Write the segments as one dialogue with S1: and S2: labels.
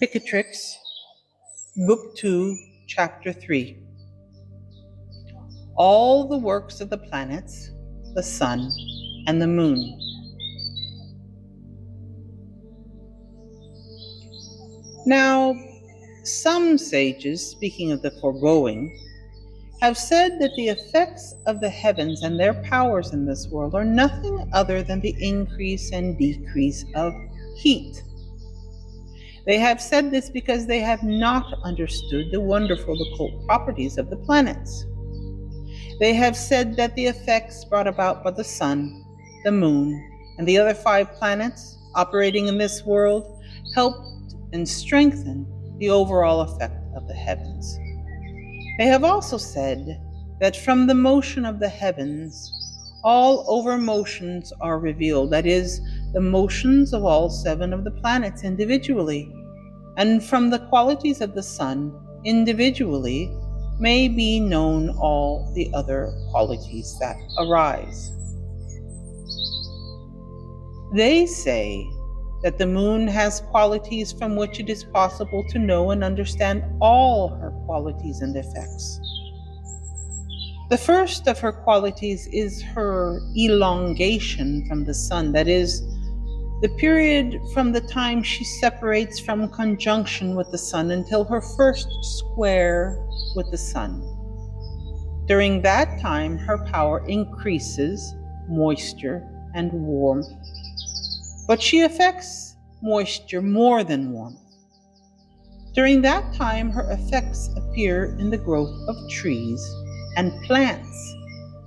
S1: Picatrix, Book 2, Chapter 3. All the works of the planets, the sun, and the moon. Now, some sages, speaking of the foregoing, have said that the effects of the heavens and their powers in this world are nothing other than the increase and decrease of heat. They have said this because they have not understood the wonderful occult properties of the planets. They have said that the effects brought about by the sun, the moon, and the other 5 planets operating in this world helped and strengthened the overall effect of the heavens. They have also said that from the motion of the heavens, all over motions are revealed, that is, the motions of all 7 of the planets individually, and from the qualities of the sun individually may be known all the other qualities that arise. They say that the moon has qualities from which it is possible to know and understand all her qualities and effects. The first of her qualities is her elongation from the sun, that is, the period from the time she separates from conjunction with the sun until her first square with the sun. During that time, her power increases moisture and warmth, but she affects moisture more than warmth. During that time, her effects appear in the growth of trees and plants,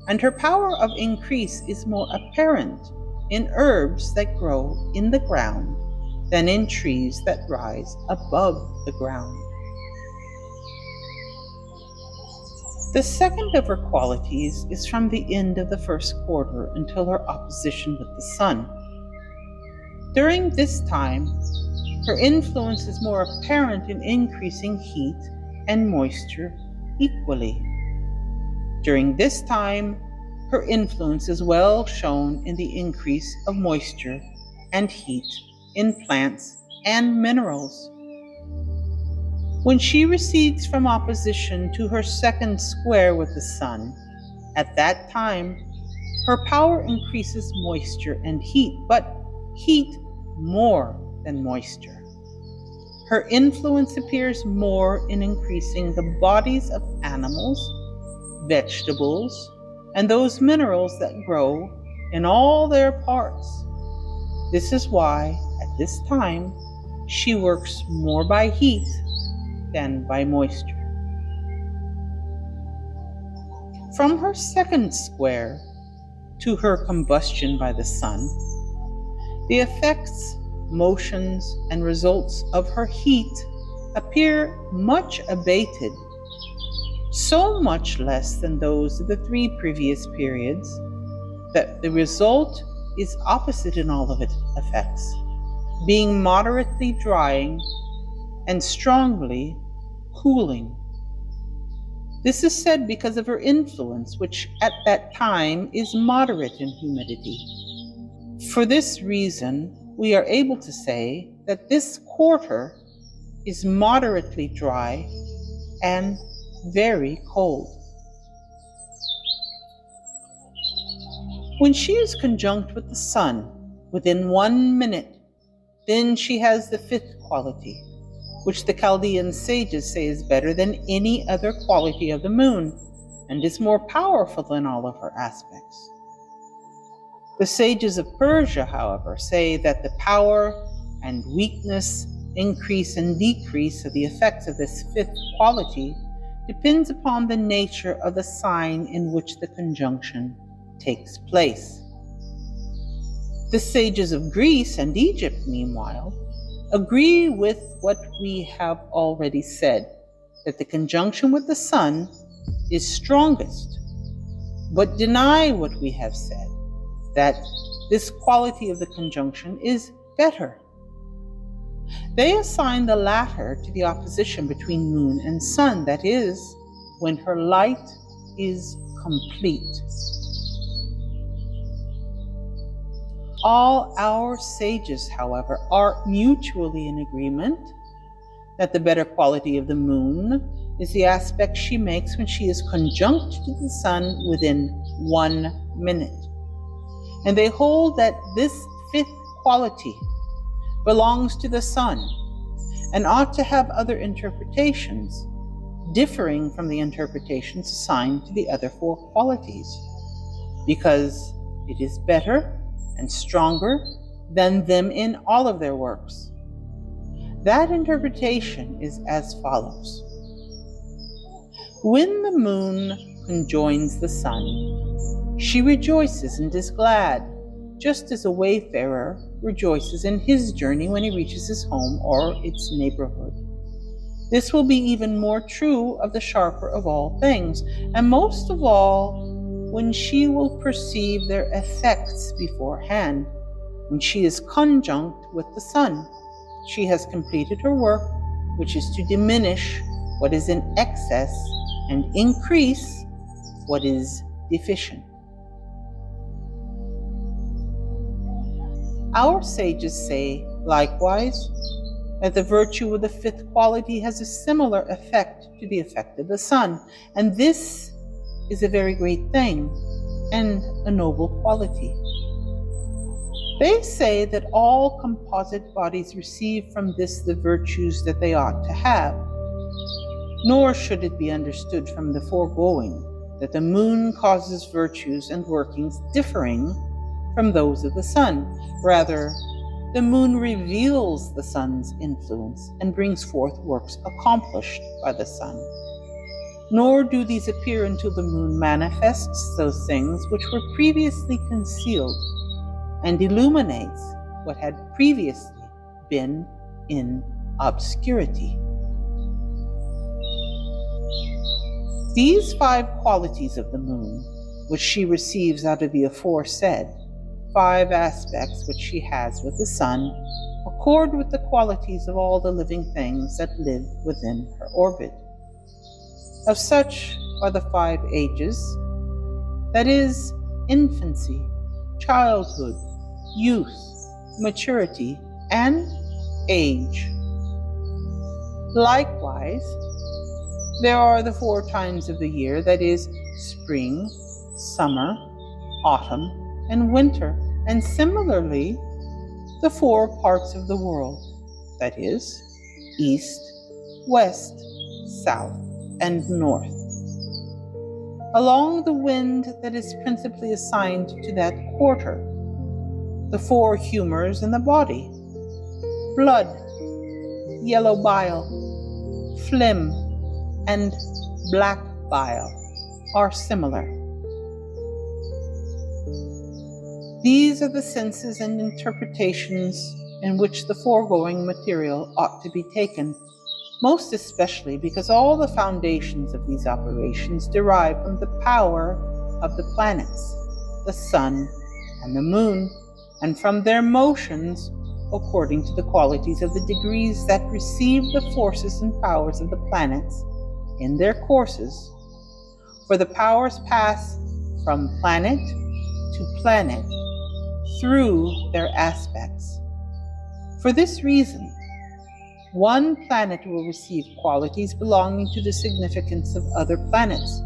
S1: and her power of increase is more apparent in herbs that grow in the ground than in trees that rise above the ground. The second of her qualities is from the end of the first quarter until her opposition with the sun. During this time, her influence is more apparent in increasing heat and moisture equally. During this time, her influence is well shown in the increase of moisture and heat in plants and minerals. When she recedes from opposition to her second square with the sun, at that time, her power increases moisture and heat, but heat more than moisture. Her influence appears more in increasing the bodies of animals, vegetables, and those minerals that grow in all their parts. This is why, at this time, she works more by heat than by moisture. From her second square to her combustion by the sun, the effects, motions, and results of her heat appear much abated, so much less than those of the 3 previous periods, that the result is opposite in all of its effects, being moderately drying and strongly cooling. This is said because of her influence, which at that time is moderate in humidity. For this reason, we are able to say that this quarter is moderately dry and very cold. When she is conjunct with the sun within 1 minute, then she has the 5th quality, which the Chaldean sages say is better than any other quality of the moon and is more powerful than all of her aspects. The sages of Persia, however, say that the power and weakness, increase and decrease of the effects of this 5th quality depends upon the nature of the sign in which the conjunction takes place. The sages of Greece and Egypt, meanwhile, agree with what we have already said, that the conjunction with the sun is strongest, but deny what we have said, that this quality of the conjunction is better. They assign the latter to the opposition between moon and sun, that is, when her light is complete. All our sages, however, are mutually in agreement that the better quality of the moon is the aspect she makes when she is conjunct to the sun within 1 minute. And they hold that this fifth quality belongs to the sun and ought to have other interpretations, differing from the interpretations assigned to the other four qualities, because it is better and stronger than them in all of their works. That interpretation is as follows. When the moon conjoins the sun, she rejoices and is glad, just as a wayfarer rejoices in his journey when he reaches his home or its neighborhood. This will be even more true of the sharper of all things, and most of all, when she will perceive their effects beforehand. When she is conjunct with the sun, she has completed her work, which is to diminish what is in excess and increase what is deficient. Our sages say, likewise, that the virtue of the fifth quality has a similar effect to the effect of the sun, and this is a very great thing and a noble quality. They say that all composite bodies receive from this the virtues that they ought to have, nor should it be understood from the foregoing that the moon causes virtues and workings differing from those of the sun. Rather, the moon reveals the sun's influence and brings forth works accomplished by the sun. Nor do these appear until the moon manifests those things which were previously concealed and illuminates what had previously been in obscurity. These 5 qualities of the moon, which she receives out of the aforesaid 5 aspects which she has with the sun, accord with the qualities of all the living things that live within her orbit. Of such are the 5 ages, that is, infancy, childhood, youth, maturity, and age. Likewise, there are the 4 times of the year, that is, spring, summer, autumn, and winter, and similarly, the 4 parts of the world, that is, east, west, south, and north. Along the wind that is principally assigned to that quarter, the 4 humors in the body, blood, yellow bile, phlegm, and black bile, are similar. These are the senses and interpretations in which the foregoing material ought to be taken, most especially because all the foundations of these operations derive from the power of the planets, the sun and the moon, and from their motions according to the qualities of the degrees that receive the forces and powers of the planets in their courses. For the powers pass from planet to planet through their aspects. For this reason, one planet will receive qualities belonging to the significance of other planets,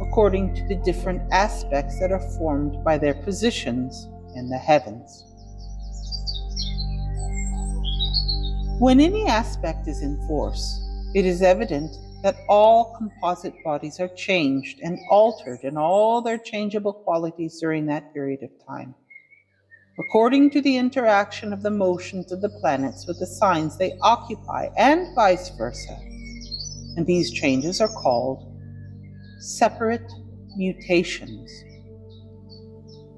S1: according to the different aspects that are formed by their positions in the heavens. When any aspect is in force, it is evident that all composite bodies are changed and altered in all their changeable qualities during that period of time, according to the interaction of the motions of the planets with the signs they occupy, and vice versa. And these changes are called separate mutations.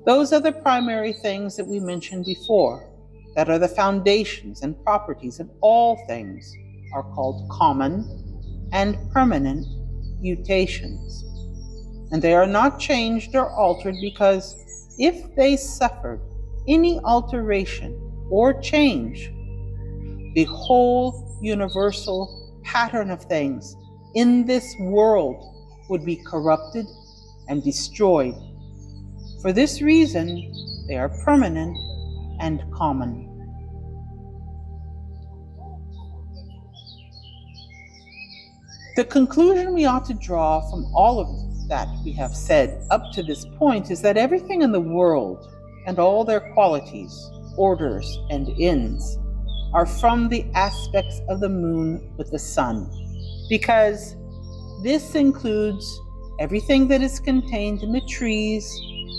S1: Those are the primary things that we mentioned before, that are the foundations and properties of all things, are called common and permanent mutations. And they are not changed or altered because if they suffered any alteration or change, the whole universal pattern of things in this world would be corrupted and destroyed. For this reason, they are permanent and common. The conclusion we ought to draw from all of that we have said up to this point is that everything in the world and all their qualities, orders, and ends are from the aspects of the moon with the sun, because this includes everything that is contained in the trees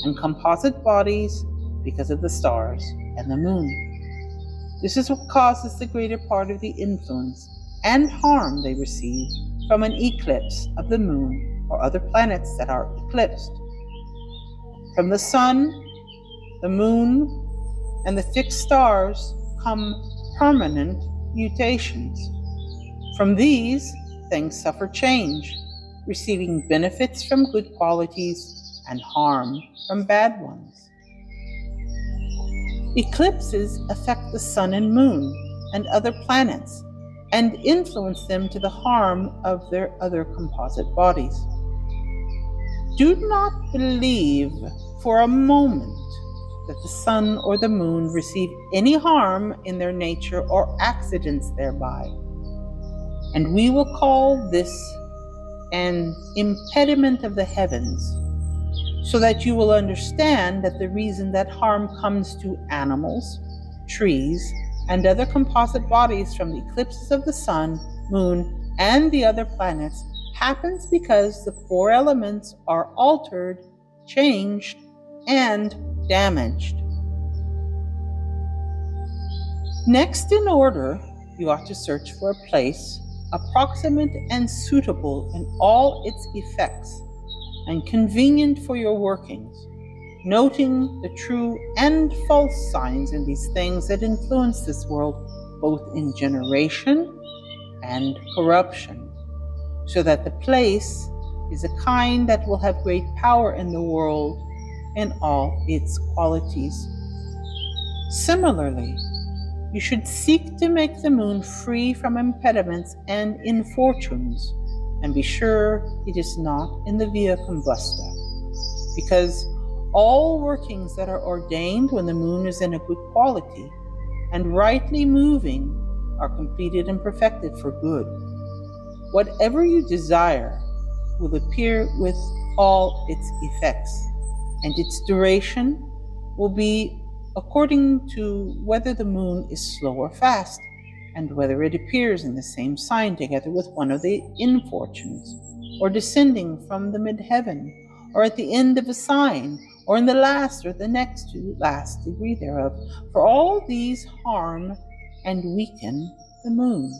S1: and composite bodies because of the stars and the moon. This is what causes the greater part of the influence and harm they receive from an eclipse of the moon or other planets that are eclipsed. From the sun, the moon, and the fixed stars come permanent mutations. From these, things suffer change, receiving benefits from good qualities and harm from bad ones. Eclipses affect the sun and moon and other planets and influence them to the harm of their other composite bodies. Do not believe for a moment that the sun or the moon receive any harm in their nature or accidents thereby. And we will call this an impediment of the heavens, so that you will understand that the reason that harm comes to animals, trees, and other composite bodies from the eclipses of the sun, moon, and the other planets happens because the four elements are altered, changed, and damaged. Next in order, you ought to search for a place approximate and suitable in all its effects and convenient for your workings, noting the true and false signs in these things that influence this world, both in generation and corruption, so that the place is a kind that will have great power in the world in all its qualities. Similarly, you should seek to make the moon free from impediments and infortunes, and be sure it is not in the via combusta, because all workings that are ordained when the moon is in a good quality and rightly moving are completed and perfected for good. Whatever you desire will appear with all its effects, and its duration will be according to whether the moon is slow or fast, and whether it appears in the same sign together with one of the infortunes, or descending from the mid-heaven, or at the end of a sign, or in the last or the next to last degree thereof, for all these harm and weaken the moon.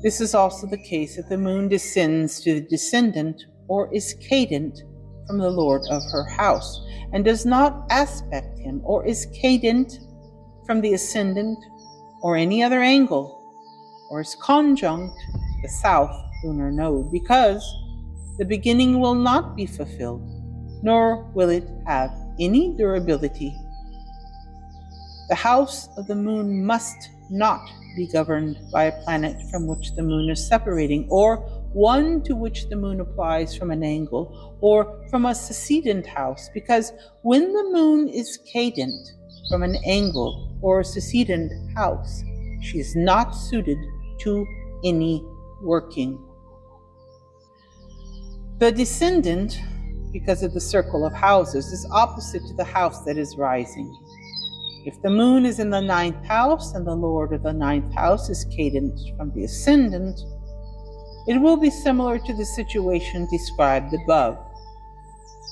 S1: This is also the case if the moon descends to the descendant or is cadent from the lord of her house, and does not aspect him, or is cadent from the ascendant or any other angle, or is conjunct the south lunar node, because the beginning will not be fulfilled, nor will it have any durability. The house of the moon must not be governed by a planet from which the moon is separating, or one to which the moon applies from an angle, or from a succedent house, because when the moon is cadent from an angle or a succedent house, she is not suited to any working. The descendant, because of the circle of houses, is opposite to the house that is rising. If the moon is in the 9th house and the lord of the 9th house is cadent from the ascendant, it will be similar to the situation described above.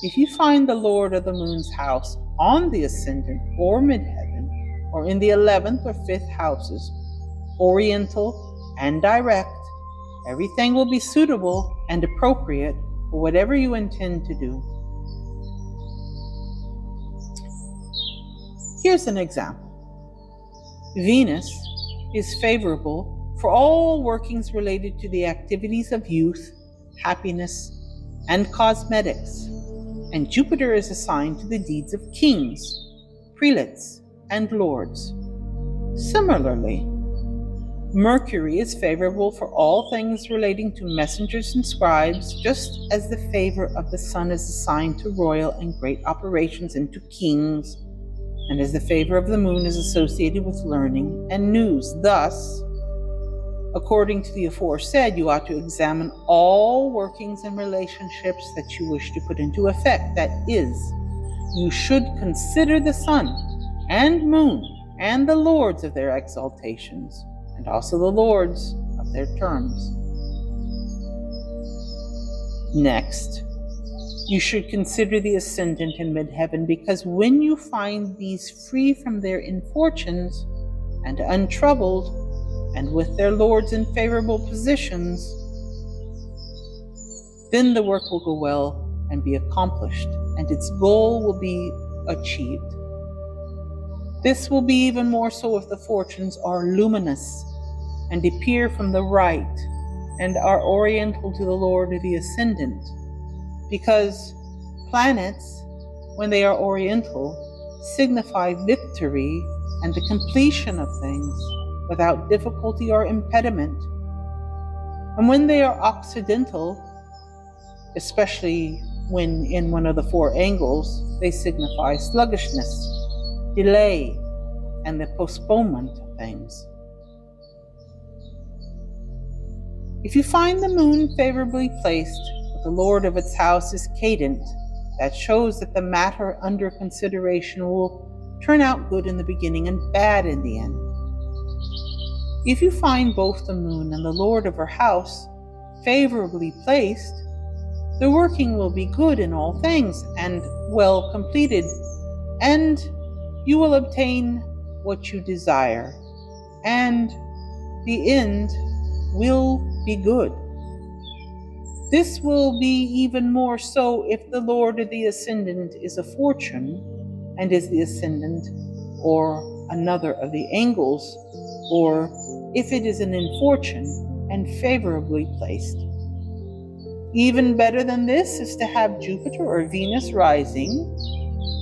S1: If you find the lord of the moon's house on the ascendant or midheaven, or in the 11th or 5th houses, oriental and direct, everything will be suitable and appropriate for whatever you intend to do. Here's an example. Venus is favorable for all workings related to the activities of youth, happiness, and cosmetics, and Jupiter is assigned to the deeds of kings, prelates, and lords. Similarly, Mercury is favorable for all things relating to messengers and scribes, just as the favor of the sun is assigned to royal and great operations and to kings, and as the favor of the moon is associated with learning and news. Thus, according to the aforesaid, you ought to examine all workings and relationships that you wish to put into effect. That is, you should consider the sun and moon and the lords of their exaltations, and also the lords of their terms. Next, you should consider the ascendant in midheaven, because when you find these free from their infortunes and untroubled, and with their lords in favorable positions, then the work will go well and be accomplished, and its goal will be achieved. This will be even more so if the fortunes are luminous and appear from the right and are oriental to the Lord of the ascendant, because planets, when they are oriental, signify victory and the completion of things without difficulty or impediment. And when they are occidental, especially when in one of the four angles, they signify sluggishness, delay, and the postponement of things. If you find the moon favorably placed, but the lord of its house is cadent, that shows that the matter under consideration will turn out good in the beginning and bad in the end. If you find both the moon and the lord of her house favorably placed, the working will be good in all things and well completed, and you will obtain what you desire, and the end will be good. This will be even more so if the lord of the ascendant is a fortune, and is the ascendant or another of the angles, or if it is an infortune and favorably placed. Even better than this is to have Jupiter or Venus rising,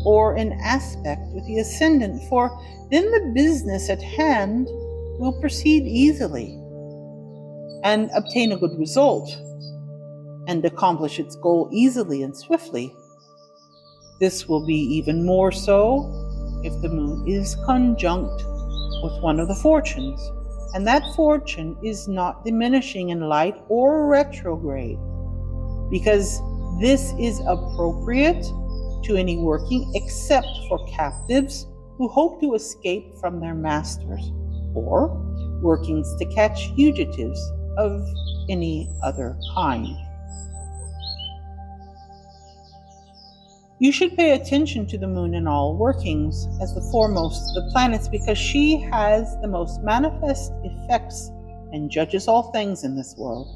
S1: or an aspect with the ascendant, for then the business at hand will proceed easily and obtain a good result and accomplish its goal easily and swiftly. This will be even more so if the moon is conjunct with one of the fortunes, and that fortune is not diminishing in light or retrograde, because this is appropriate to any working except for captives who hope to escape from their masters, or workings to catch fugitives of any other kind. You should pay attention to the moon in all workings as the foremost of the planets, because she has the most manifest effects and judges all things in this world,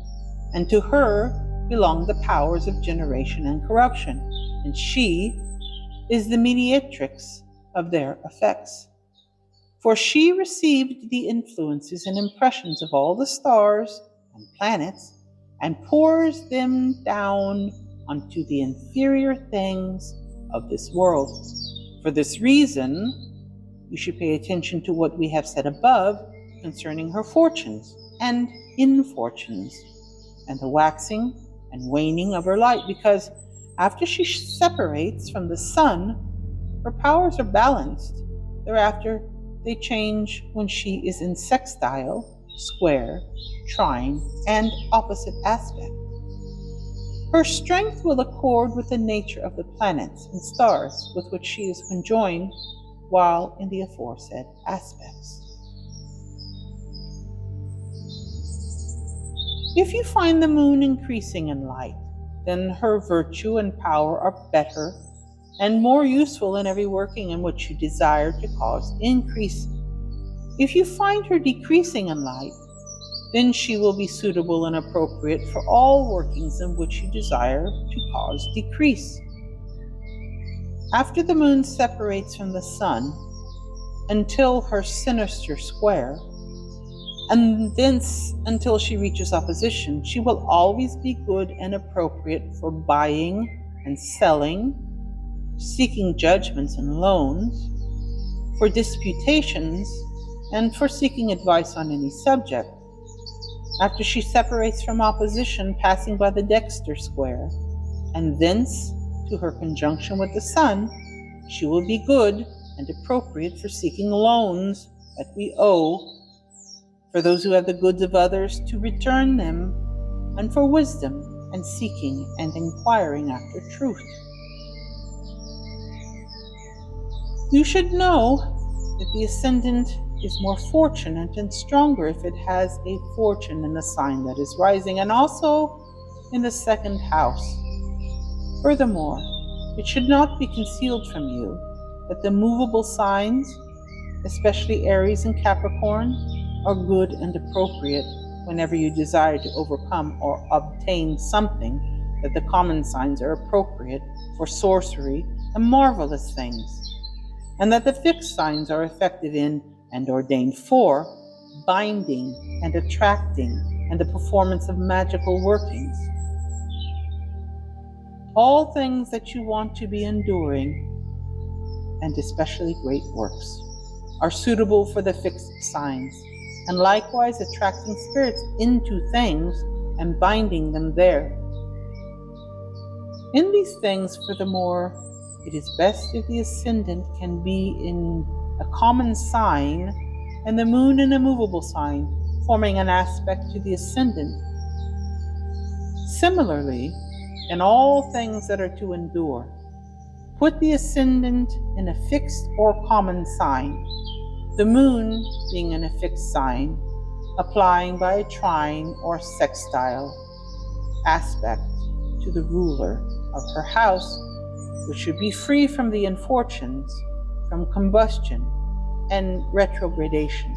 S1: and to her belong the powers of generation and corruption, and she is the mediatrix of their effects. For she received the influences and impressions of all the stars and planets, and pours them down onto the inferior things of this world. For this reason, you should pay attention to what we have said above concerning her fortunes and infortunes, and the waxing and waning of her light, because after she separates from the sun, her powers are balanced. Thereafter, they change when she is in sextile, square, trine, and opposite aspect. Her strength will accord with the nature of the planets and stars with which she is conjoined while in the aforesaid aspects. If you find the moon increasing in light, then her virtue and power are better and more useful in every working in which you desire to cause increase. If you find her decreasing in light, then she will be suitable and appropriate for all workings in which you desire to cause decrease. After the moon separates from the sun until her sinister square, and thence until she reaches opposition, she will always be good and appropriate for buying and selling, seeking judgments and loans, for disputations, and for seeking advice on any subject. After she separates from opposition, passing by the dexter square, and thence to her conjunction with the sun, she will be good and appropriate for seeking loans that we owe, for those who have the goods of others to return them, and for wisdom and seeking and inquiring after truth. You should know that the ascendant is more fortunate and stronger if it has a fortune in the sign that is rising, and also in the second house. Furthermore, it should not be concealed from you that the movable signs, especially Aries and Capricorn, are good and appropriate whenever you desire to overcome or obtain something, that the common signs are appropriate for sorcery and marvelous things, and that the fixed signs are effective in and ordained for binding and attracting and the performance of magical workings. All things that you want to be enduring, and especially great works, are suitable for the fixed signs, and likewise attracting spirits into things and binding them there. In these things, furthermore, it is best if the ascendant can be in a common sign, and the moon in a movable sign, forming an aspect to the ascendant. Similarly, in all things that are to endure, put the ascendant in a fixed or common sign, the moon being in a fixed sign, applying by a trine or sextile aspect to the ruler of her house, which should be free from the infortunes, from combustion and retrogradation.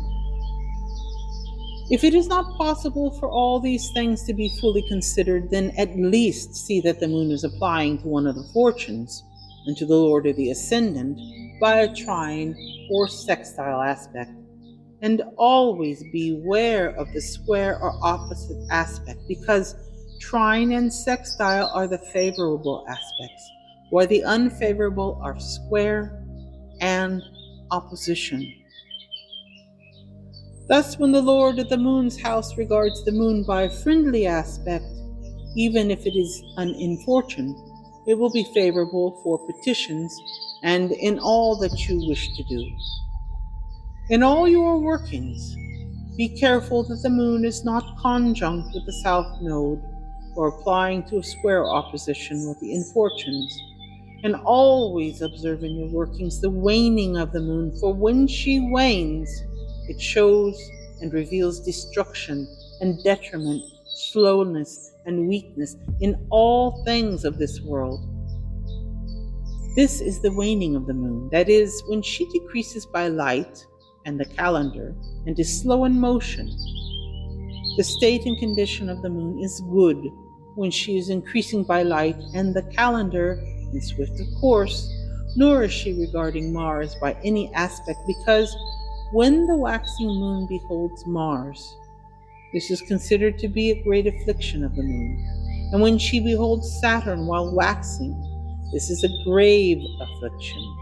S1: If it is not possible for all these things to be fully considered, then at least see that the moon is applying to one of the fortunes and to the lord of the ascendant by a trine or sextile aspect, and always beware of the square or opposite aspect, because trine and sextile are the favorable aspects, while the unfavorable are square and opposition. Thus, when the lord of the moon's house regards the moon by a friendly aspect, even if it is an infortune, it will be favorable for petitions and in all that you wish to do. In all your workings, be careful that the moon is not conjunct with the south node or applying to a square opposition with the infortunes. And always observe in your workings the waning of the moon, for when she wanes, it shows and reveals destruction and detriment, slowness and weakness in all things of this world. This is the waning of the moon, that is, when she decreases by light and the calendar and is slow in motion. The state and condition of the moon is good when she is increasing by light and the calendar in swift of course, nor is she regarding Mars by any aspect, because when the waxing moon beholds Mars, this is considered to be a great affliction of the moon, and when she beholds Saturn while waxing, this is a grave affliction.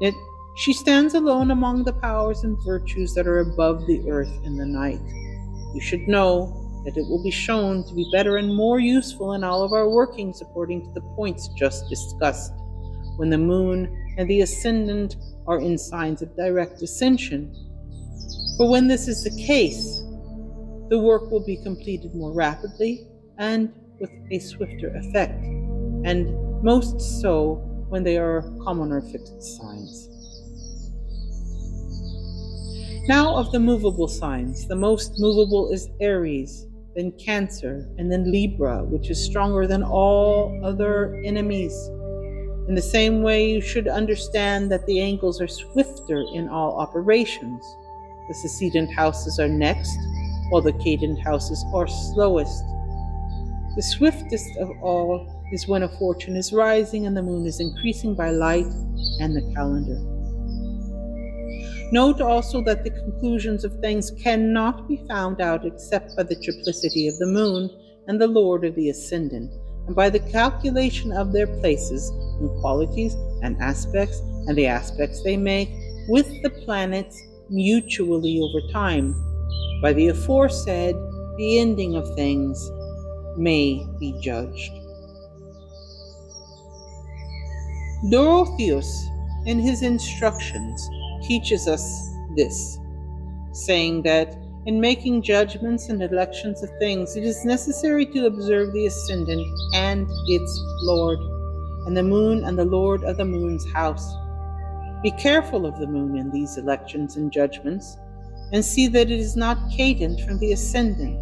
S1: Yet she stands alone among the powers and virtues that are above the earth in the night. You should know that it will be shown to be better and more useful in all of our workings according to the points just discussed, when the moon and the ascendant are in signs of direct ascension. For when this is the case, the work will be completed more rapidly and with a swifter effect, and most so when they are common or fixed signs. Now of the movable signs, the most movable is Aries, then Cancer, and then Libra, which is stronger than all other enemies. In the same way, you should understand that the angles are swifter in all operations. The succedent houses are next, while the cadent houses are slowest. The swiftest of all is when a fortune is rising and the moon is increasing by light and the calendar. Note also that the conclusions of things cannot be found out except by the triplicity of the moon and the lord of the ascendant, and by the calculation of their places and qualities and aspects, and the aspects they make, with the planets mutually over time. By the aforesaid, the ending of things may be judged. Dorotheus, in his instructions, teaches us this, saying that in making judgments and elections of things, it is necessary to observe the ascendant and its lord, and the moon and the lord of the moon's house. Be careful of the moon in these elections and judgments, and see that it is not cadent from the ascendant.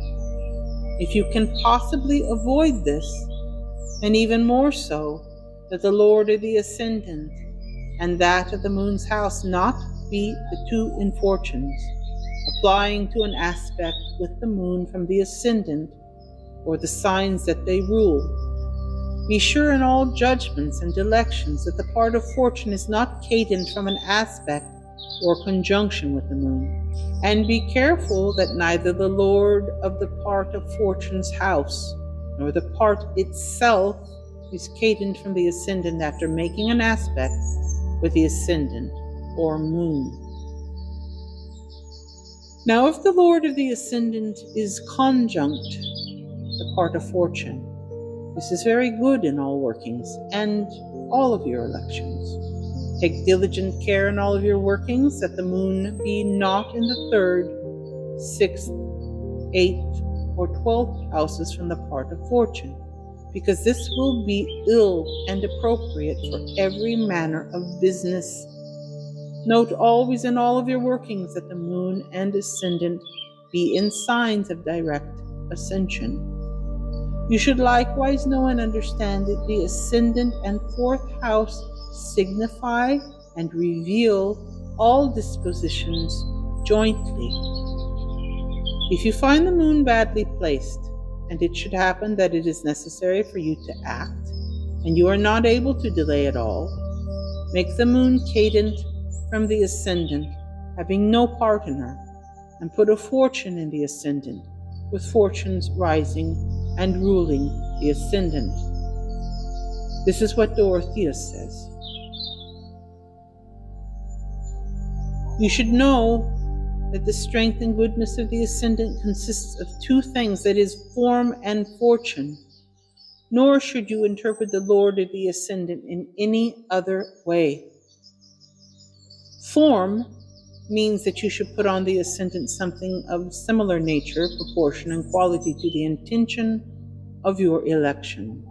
S1: If you can possibly avoid this, and even more so, that the lord of the ascendant and that of the moon's house not be the two infortunes, applying to an aspect with the moon from the ascendant, or the signs that they rule. Be sure in all judgments and elections that the part of fortune is not cadent from an aspect or conjunction with the moon. And be careful that neither the lord of the part of fortune's house, nor the part itself is cadent from the ascendant after making an aspect with the ascendant or moon. Now, if the lord of the ascendant is conjunct the part of fortune, this is very good in all workings and all of your elections. Take diligent care in all of your workings that the moon be not in the 3rd, 6th, 8th, or 12th houses from the part of fortune, because this will be ill and appropriate for every manner of business. Note always in all of your workings that the moon and ascendant be in signs of direct ascension. You should likewise know and understand that the ascendant and 4th house signify and reveal all dispositions jointly. If you find the moon badly placed, and it should happen that it is necessary for you to act, and you are not able to delay at all, make the moon cadent from the ascendant, having no part in her, and put a fortune in the ascendant, with fortunes rising and ruling the ascendant. This is what Dorotheus says. You should know that the strength and goodness of the ascendant consists of two things, that is, form and fortune. Nor should you interpret the lord of the ascendant in any other way. Form means that you should put on the ascendant something of similar nature, proportion, and quality to the intention of your election.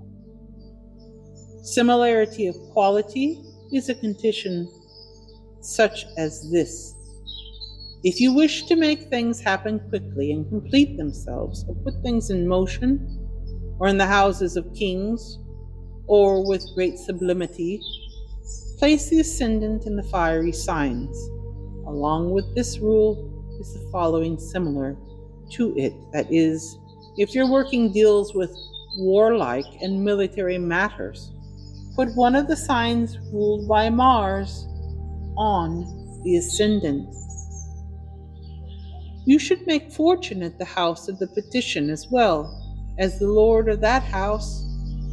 S1: Similarity of quality is a condition such as this. If you wish to make things happen quickly and complete themselves, or put things in motion, or in the houses of kings, or with great sublimity, place the ascendant in the fiery signs. Along with this rule is the following similar to it. That is, if your working deals with warlike and military matters, put one of the signs ruled by Mars on the ascendant. You should make fortune at the house of the petition as well as the lord of that house,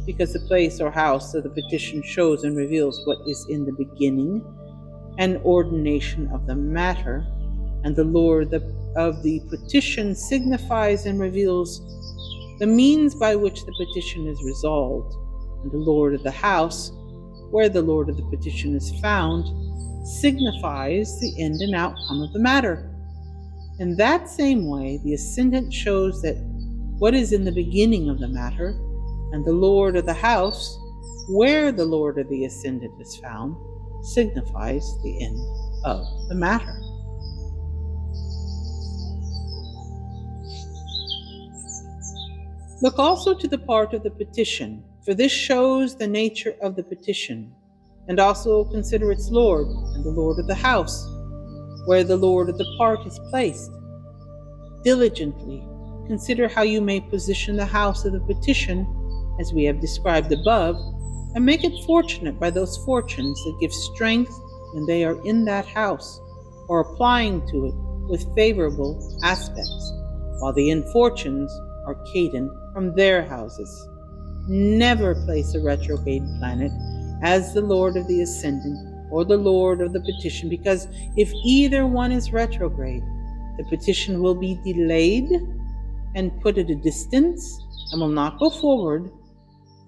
S1: because the place or house of the petition shows and reveals what is in the beginning and ordination of the matter, and the lord of the petition signifies and reveals the means by which the petition is resolved, and the lord of the house, where the lord of the petition is found, signifies the end and outcome of the matter. In that same way, the ascendant shows that what is in the beginning of the matter, and the lord of the house, where the lord of the ascendant is found, signifies the end of the matter. Look also to the part of the petition, for this shows the nature of the petition, and also consider its lord and the lord of the house, where the lord of the part is placed. Diligently consider how you may position the house of the petition, as we have described above, and make it fortunate by those fortunes that give strength when they are in that house, or applying to it with favorable aspects, while the infortunes are cadent from their houses. Never place a retrograde planet as the lord of the ascendant or the lord of the petition, because if either one is retrograde, the petition will be delayed and put at a distance and will not go forward.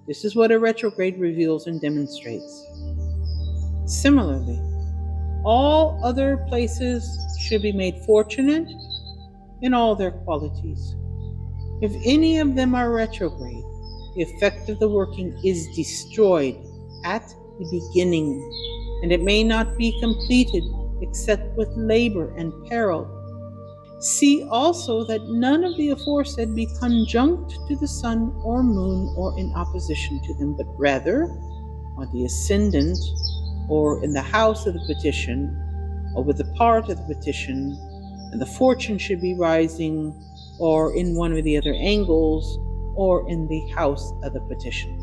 S1: This is what a retrograde reveals and demonstrates. Similarly, all other places should be made fortunate in all their qualities. If any of them are retrograde, the effect of the working is destroyed at the beginning, and it may not be completed except with labor and peril. See also that none of the aforesaid be conjunct to the sun or moon or in opposition to them, but rather on the ascendant or in the house of the petition, or with the part of the petition, and the fortune should be rising, or in one or the other angles, or in the house of the petition.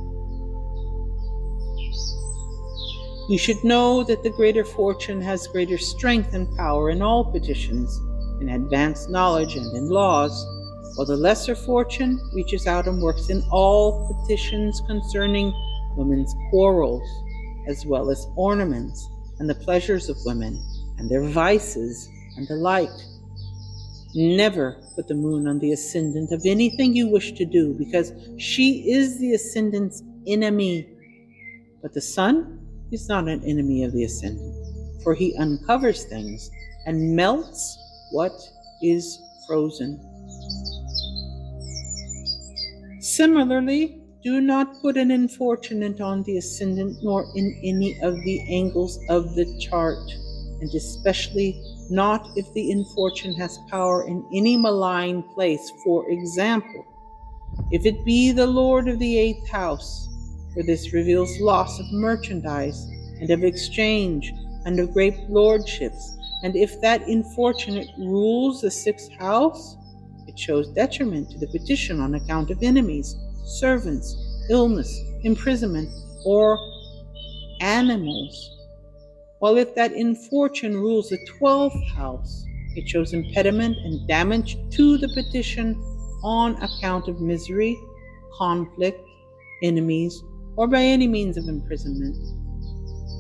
S1: You should know that the greater fortune has greater strength and power in all petitions, in advanced knowledge and in laws, while the lesser fortune reaches out and works in all petitions concerning women's quarrels, as well as ornaments and the pleasures of women and their vices and the like. Never put the moon on the ascendant of anything you wish to do, because she is the ascendant's enemy. But the sun is not an enemy of the ascendant, for he uncovers things and melts what is frozen. Similarly, do not put an unfortunate on the ascendant, nor in any of the angles of the chart, and especially not if the infortune has power in any malign place. For example, if it be the lord of the 8th house, for this reveals loss of merchandise and of exchange and of great lordships, and if that infortunate rules the 6th house, it shows detriment to the petition on account of enemies, servants, illness, imprisonment, or animals. While if that infortune rules the 12th house, it shows impediment and damage to the petition on account of misery, conflict, enemies, or by any means of imprisonment.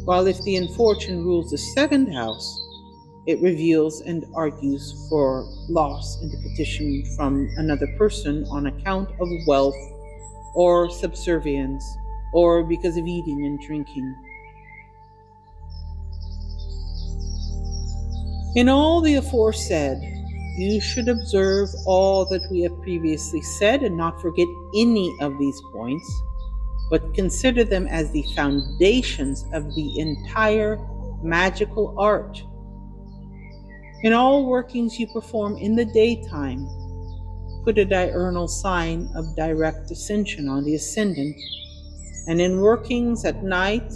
S1: While if the infortune rules the 2nd house, it reveals and argues for loss in the petition from another person on account of wealth or subservience, or because of eating and drinking. In all the aforesaid, you should observe all that we have previously said and not forget any of these points, but consider them as the foundations of the entire magical art. In all workings you perform in the daytime, put a diurnal sign of direct ascension on the ascendant, and in workings at night,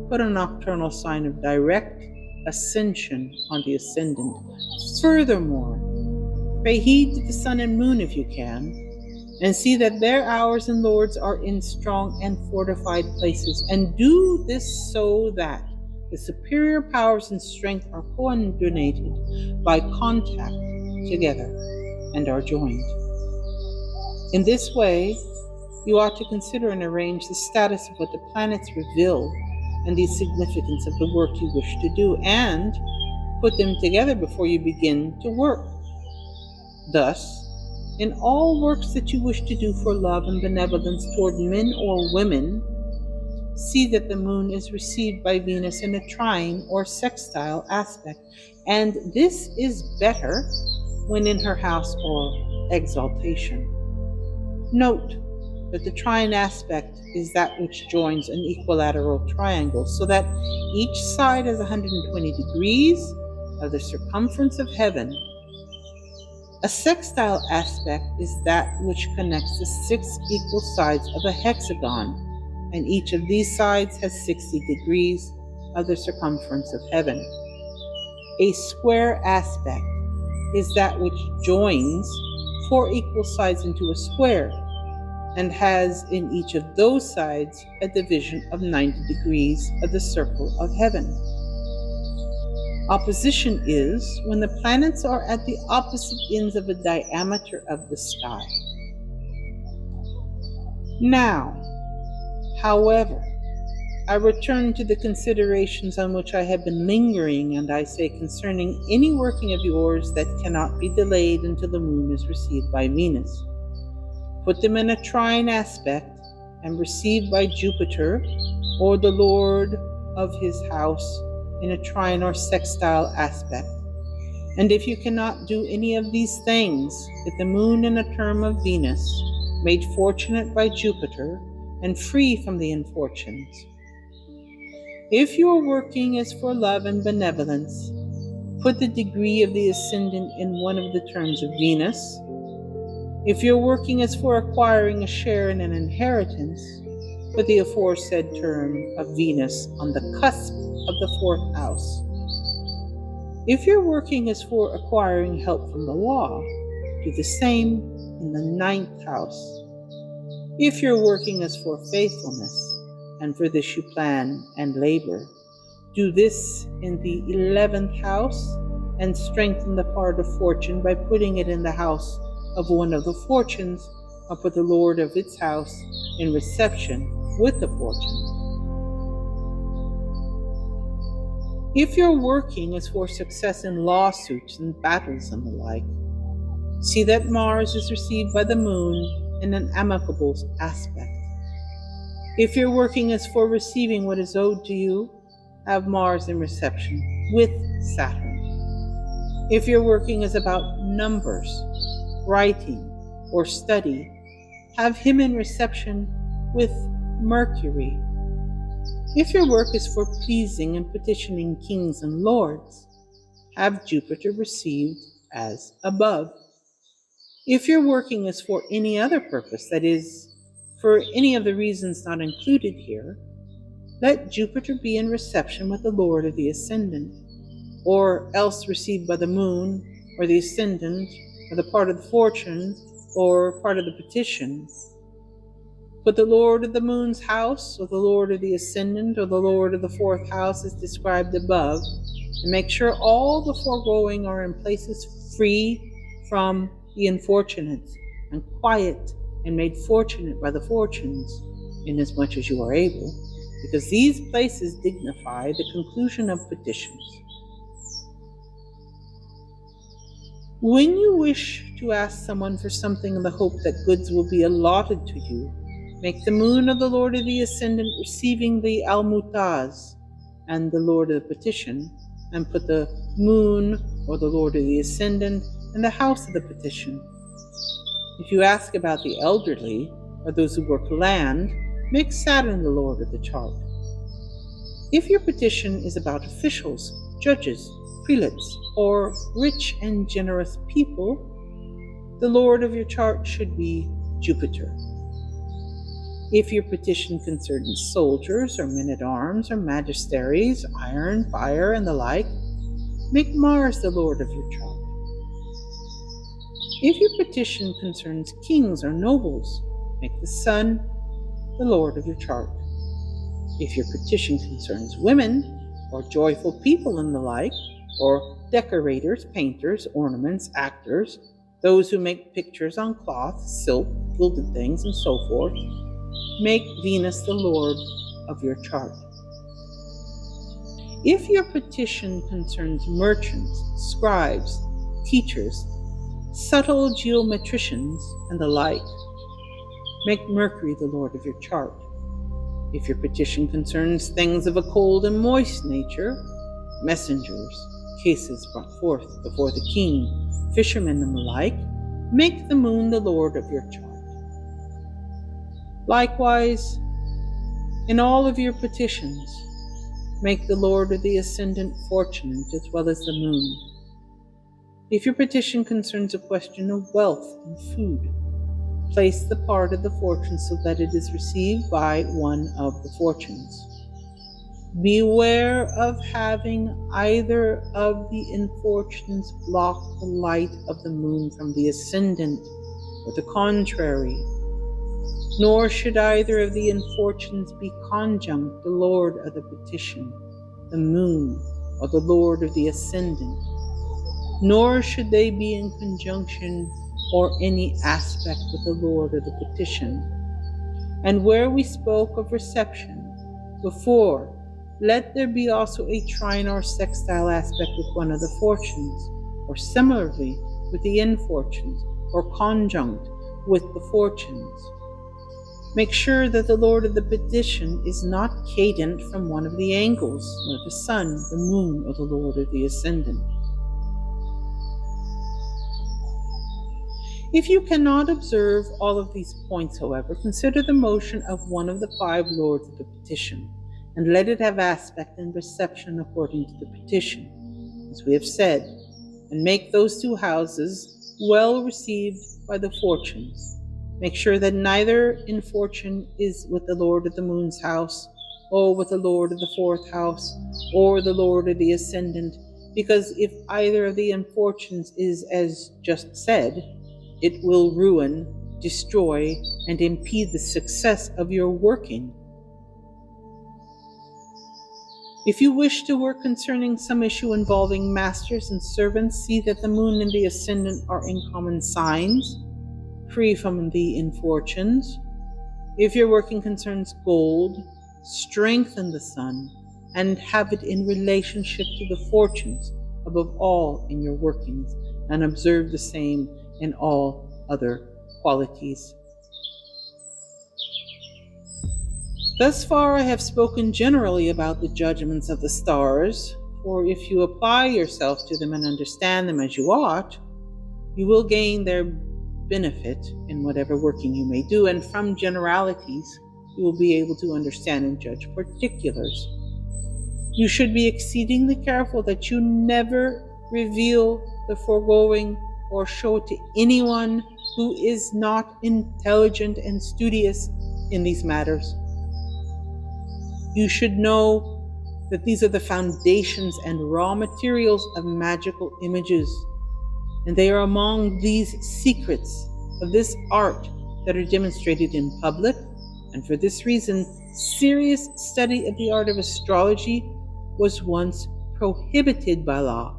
S1: put a nocturnal sign of direct ascension on the ascendant. Furthermore, pay heed to the sun and moon if you can, and see that their hours and lords are in strong and fortified places, and do this so that the superior powers and strength are coordinated by contact together and are joined. In this way, you ought to consider and arrange the status of what the planets reveal and the significance of the work you wish to do, and put them together before you begin to work. Thus, in all works that you wish to do for love and benevolence toward men or women, see that the moon is received by Venus in a trine or sextile aspect, and this is better when in her house or exaltation. Note that the trine aspect is that which joins an equilateral triangle, so that each side is 120 degrees of the circumference of heaven. A sextile aspect is that which connects the 6 equal sides of a hexagon, and each of these sides has 60 degrees of the circumference of heaven. A square aspect is that which joins 4 equal sides into a square, and has in each of those sides a division of 90 degrees of the circle of heaven. Opposition is when the planets are at the opposite ends of a diameter of the sky. Now, however, I return to the considerations on which I have been lingering, and I say concerning any working of yours that cannot be delayed until the moon is received by Venus. Put them in a trine aspect and received by Jupiter or the Lord of his house in a trine or sextile aspect. And if you cannot do any of these things, get the moon in a term of Venus, made fortunate by Jupiter and free from the infortunes. If your working is for love and benevolence, put the degree of the ascendant in one of the terms of Venus. If your working is for acquiring a share in an inheritance, put the aforesaid term of Venus on the cusp of the fourth house. If your working is for acquiring help from the law, do the same in the ninth house. If your working is for faithfulness, and for this you plan and labor, do this in the 11th house, and strengthen the part of fortune by putting it in the house of one of the fortunes, or put the Lord of its house in reception with the fortune. If your working is for success in lawsuits and battles and the like, see that Mars is received by the moon in an amicable aspect. If your working is for receiving what is owed to you, have Mars in reception with Saturn. If your working is about numbers, writing, or study, have him in reception with Mercury. If your work is for pleasing and petitioning kings and lords, have Jupiter received as above. If your working is for any other purpose, that is, for any of the reasons not included here, let Jupiter be in reception with the Lord of the Ascendant, or else received by the moon, or the Ascendant, or the part of the fortune, or part of the petition. Put the Lord of the moon's house, or the Lord of the Ascendant, or the Lord of the fourth house as described above, and make sure all the foregoing are in places free from the unfortunates, and quiet and made fortunate by the fortunes, inasmuch as you are able, because these places dignify the conclusion of petitions. When you wish to ask someone for something in the hope that goods will be allotted to you, make the moon of the Lord of the Ascendant receiving the al-Mutaz and the Lord of the petition, and put the moon or the Lord of the Ascendant in the house of the petition. If you ask about the elderly, or those who work land, make Saturn the Lord of the chart. If your petition is about officials, judges, prelates, or rich and generous people, the Lord of your chart should be Jupiter. If your petition concerns soldiers, or men-at-arms, or magistraries, iron, fire, and the like, make Mars the Lord of your chart. If your petition concerns kings or nobles, make the Sun the Lord of your chart. If your petition concerns women, or joyful people and the like, or decorators, painters, ornaments, actors, those who make pictures on cloth, silk, gilded things, and so forth, make Venus the Lord of your chart. If your petition concerns merchants, scribes, teachers, subtle geometricians, and the like, make Mercury the Lord of your chart. If your petition concerns things of a cold and moist nature, messengers, cases brought forth before the king, fishermen, and the like, make the moon the Lord of your chart. Likewise, in all of your petitions, make the Lord of the Ascendant fortunate as well as the moon. If your petition concerns a question of wealth and food, place the part of the fortune so that it is received by one of the fortunes. Beware of having either of the infortunes block the light of the moon from the ascendant, or the contrary. Nor should either of the infortunes be conjunct the Lord of the petition, the moon, or the Lord of the ascendant. Nor should they be in conjunction or any aspect with the Lord of the petition. And where we spoke of reception, before, let there be also a trine or sextile aspect with one of the fortunes, or similarly with the infortunes, or conjunct with the fortunes. Make sure that the lord of the petition is not cadent from one of the angles, nor the sun, the moon, or the lord of the ascendant. If you cannot observe all of these points, however, consider the motion of one of the 5 lords of the petition, and let it have aspect and reception according to the petition, as we have said, and make those 2 houses well received by the fortunes. Make sure that neither infortune is with the lord of the moon's house, or with the lord of the 4th house, or the lord of the ascendant, because if either of the infortunes is as just said, it will ruin, destroy, and impede the success of your working. If you wish to work concerning some issue involving masters and servants, see that the moon and the ascendant are in common signs, free from the infortunes. If your working concerns gold, strengthen the sun and have it in relationship to the fortunes above all in your workings, and observe the same in all other qualities. Thus far I have spoken generally about the judgments of the stars, for if you apply yourself to them and understand them as you ought, you will gain their benefit in whatever working you may do, and from generalities you will be able to understand and judge particulars. You should be exceedingly careful that you never reveal the foregoing or show it to anyone who is not intelligent and studious in these matters. You should know that these are the foundations and raw materials of magical images, and they are among these secrets of this art that are demonstrated in public, and for this reason, serious study of the art of astrology was once prohibited by law,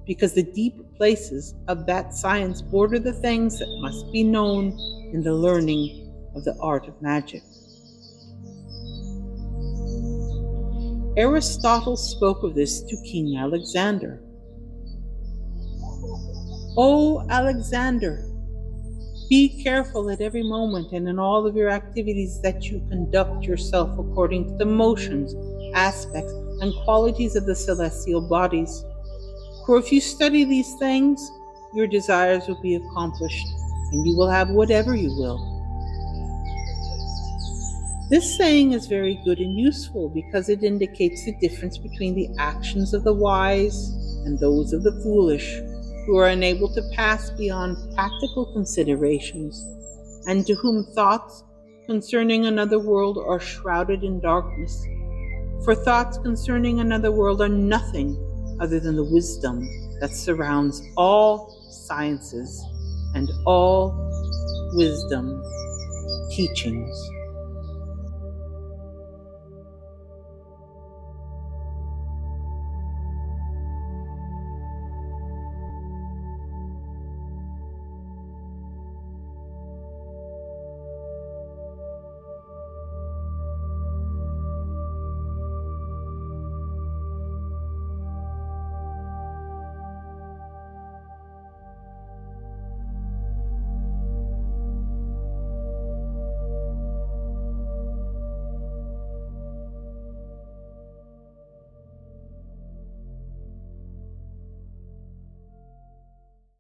S1: because the deep places of that science border the things that must be known in the learning of the art of magic. Aristotle spoke of this to King Alexander. "O Alexander, be careful at every moment and in all of your activities that you conduct yourself according to the motions, aspects, and qualities of the celestial bodies. For if you study these things, your desires will be accomplished, and you will have whatever you will." This saying is very good and useful because it indicates the difference between the actions of the wise and those of the foolish, who are unable to pass beyond practical considerations, and to whom thoughts concerning another world are shrouded in darkness. For thoughts concerning another world are nothing other than the wisdom that surrounds all sciences and all wisdom teachings.